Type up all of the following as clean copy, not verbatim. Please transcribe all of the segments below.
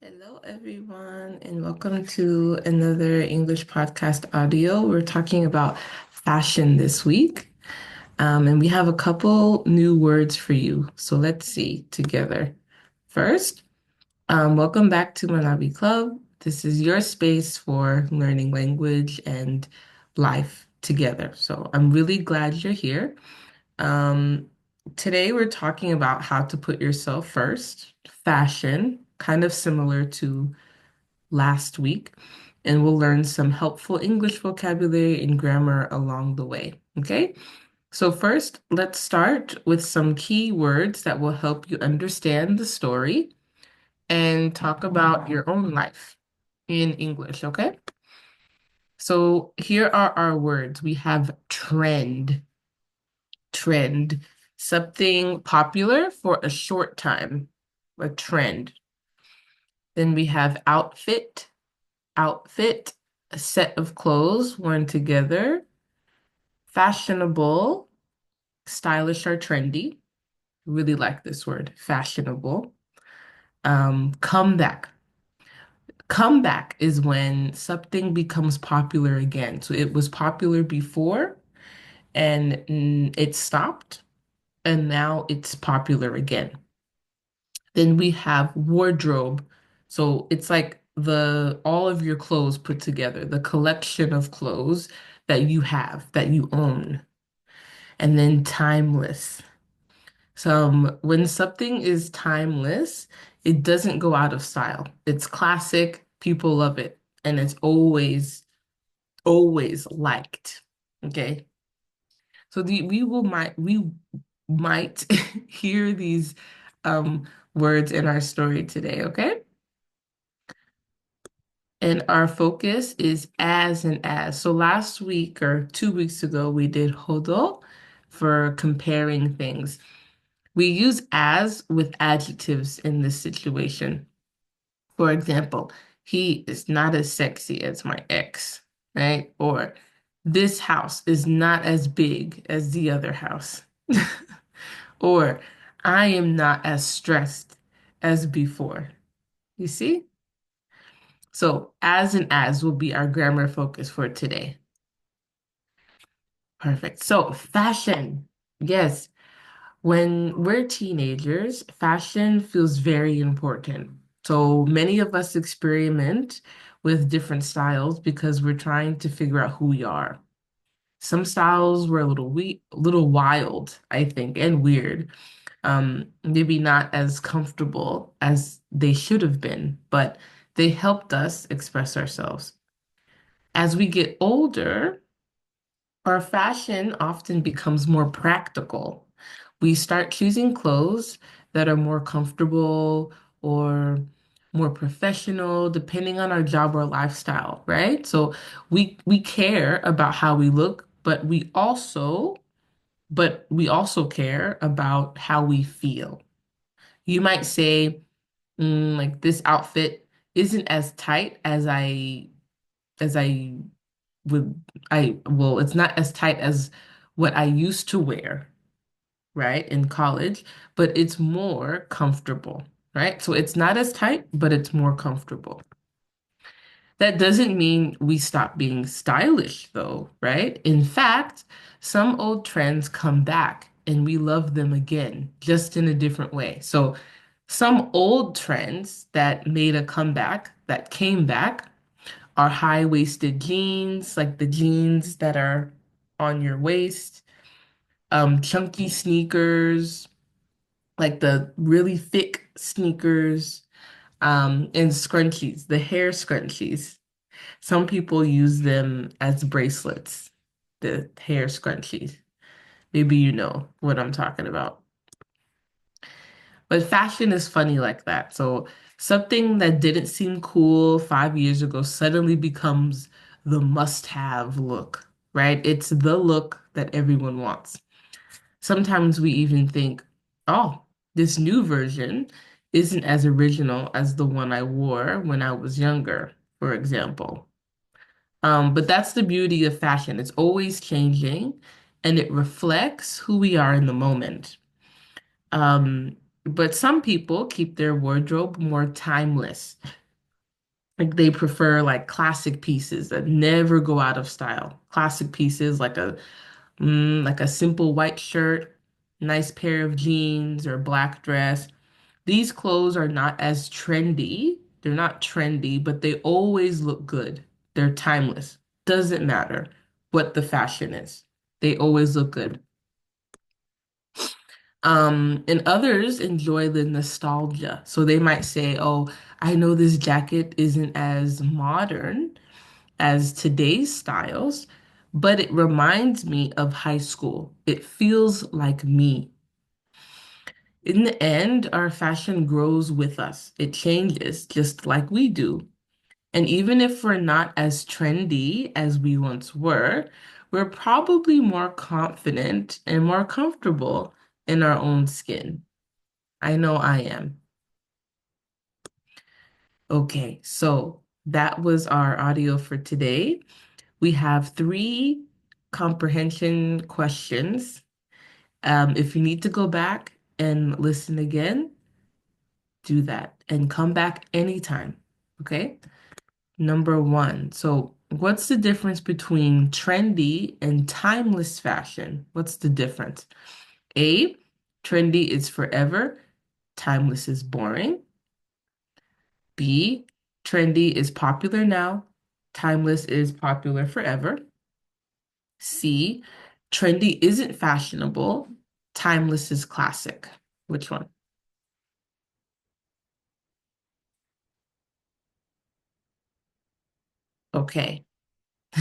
Hello, everyone, and welcome to another English podcast audio. We're talking about fashion this week, and we have a couple new words for you. So let's see together. First, welcome back to Manabi Club. This is your space for learning language and life together. So I'm really glad you're here. Um, Today we're talking about how to put yourself first, fashion, kind of similar to last week, and we'll learn some helpful English vocabulary and grammar along the way. Okay? So, first, let's start with some key words that will help you understand the story and talk about your own life in English. Okay? So, here are our words. We have trend, something popular for a short time, a trend. Then we have outfit, a set of clothes worn together, fashionable, stylish or trendy. Really like this word, fashionable. Comeback. Comeback is when something becomes popular again. So it was popular before and it stopped, and now it's popular again. Then we have wardrobe. So it's like the all of your clothes put together, the collection of clothes that you have, that you own. And then timeless. So when something is timeless, it doesn't go out of style. It's classic, people love it, and it's always liked. Okay. So we might hear these words in our story today, okay? And our focus is as and as. So last week or 2 weeks ago, we did hodo for comparing things. We use as with adjectives in this situation. For example, he is not as sexy as my ex, right? Or this house is not as big as the other house. Or I am not as stressed as before. You see? So as and as will be our grammar focus for today. Perfect. So fashion. Yes, when we're teenagers, fashion feels very important. So many of us experiment with different styles because we're trying to figure out who we are. Some styles were a little wild, I think, and weird. Maybe not as comfortable as they should have been, but they helped us express ourselves. As we get older, our fashion often becomes more practical. We start choosing clothes that are more comfortable or more professional, depending on our job or lifestyle, right? So we care about how we look, but we also care about how we feel. You might say, like this outfit isn't as tight as I would I well, it's not as tight as what I used to wear, right, in college, but it's more comfortable, right? So it's not as tight, but it's more comfortable. That doesn't mean we stop being stylish, though, right? In fact, some old trends come back and we love them again, just in a different way. So some old trends that made a comeback, that came back, are high-waisted jeans, like the jeans that are on your waist, chunky sneakers, like the really thick sneakers, and scrunchies, the hair scrunchies. Some people use them as bracelets, the hair scrunchies. Maybe you know what I'm talking about. But fashion is funny like that. So something that didn't seem cool 5 years ago suddenly becomes the must-have look, right? It's the look that everyone wants. Sometimes we even think, oh, this new version isn't as original as the one I wore when I was younger, for example. But that's the beauty of fashion. It's always changing and it reflects who we are in the moment. Um, But some people keep their wardrobe more timeless. Like they prefer like classic pieces that never go out of style. Classic pieces like a simple white shirt, nice pair of jeans or black dress. These clothes are not as trendy. They're not trendy, but they always look good. They're timeless. Doesn't matter what the fashion is. They always look good. And others enjoy the nostalgia. So they might say, "Oh, I know this jacket isn't as modern as today's styles, but it reminds me of high school. It feels like me." In the end, our fashion grows with us. It changes just like we do. And even if we're not as trendy as we once were, we're probably more confident and more comfortable in our own skin. I know I am. Okay, so that was our audio for today. We have three comprehension questions. If you need to go back and listen again, do that and come back anytime. Okay. Number one. So, what's the difference between trendy and timeless fashion? What's the difference? A, trendy is forever, timeless is boring. B, trendy is popular now, timeless is popular forever. C, trendy isn't fashionable, timeless is classic. Which one? Okay.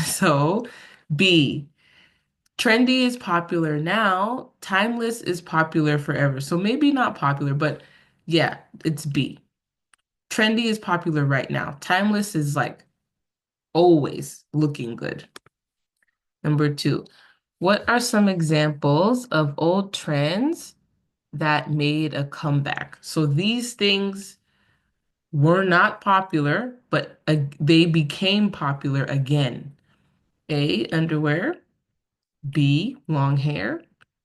So, B, trendy is popular now, timeless is popular forever. So maybe not popular, but yeah, it's B. Trendy is popular right now. Timeless is like always looking good. Number two, what are some examples of old trends that made a comeback? So these things were not popular, but they became popular again. A, underwear. B, long hair.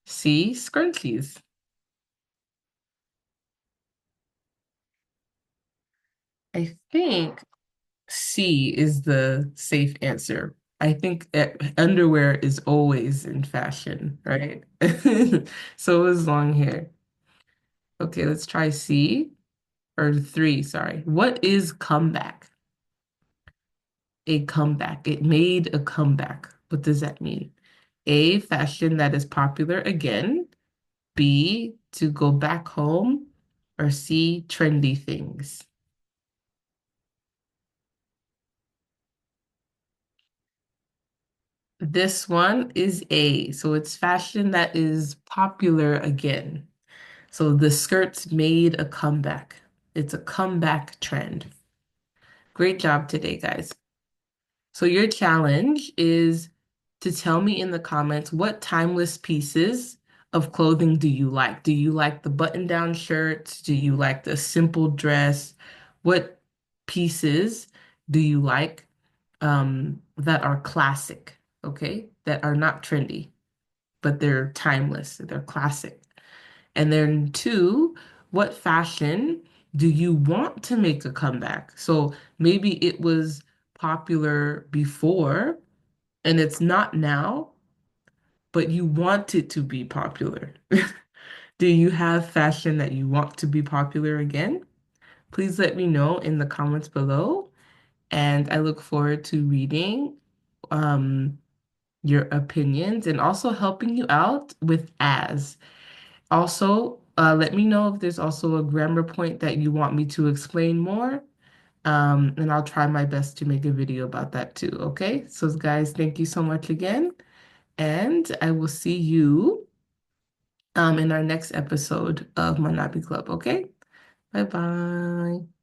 C, scrunchies. I think C is the safe answer. I think underwear is always in fashion, right? So is long hair. Okay, let's try C or three, sorry. What is comeback? A comeback. It made a comeback. What does that mean? A, fashion that is popular again. B, to go back home. Or C, trendy things. This one is A. So it's fashion that is popular again. So the skirts made a comeback. It's a comeback trend. Great job today, guys. So your challenge is to tell me in the comments what timeless pieces of clothing do you like? Do you like the button-down shirts? Do you like the simple dress? What pieces do you like that are classic, okay? That are not trendy, but they're timeless, they're classic. And then two, what fashion do you want to make a comeback? So maybe it was popular before and it's not now, but you want it to be popular. Do you have fashion that you want to be popular again? Please let me know in the comments below. And I look forward to reading um, your opinions and also helping you out with as. Also, let me know if there's also a grammar point that you want me to explain more. And I'll try my best to make a video about that too. Okay. So guys, thank you so much again. And I will see you in our next episode of Manabi Club. Okay. Bye bye.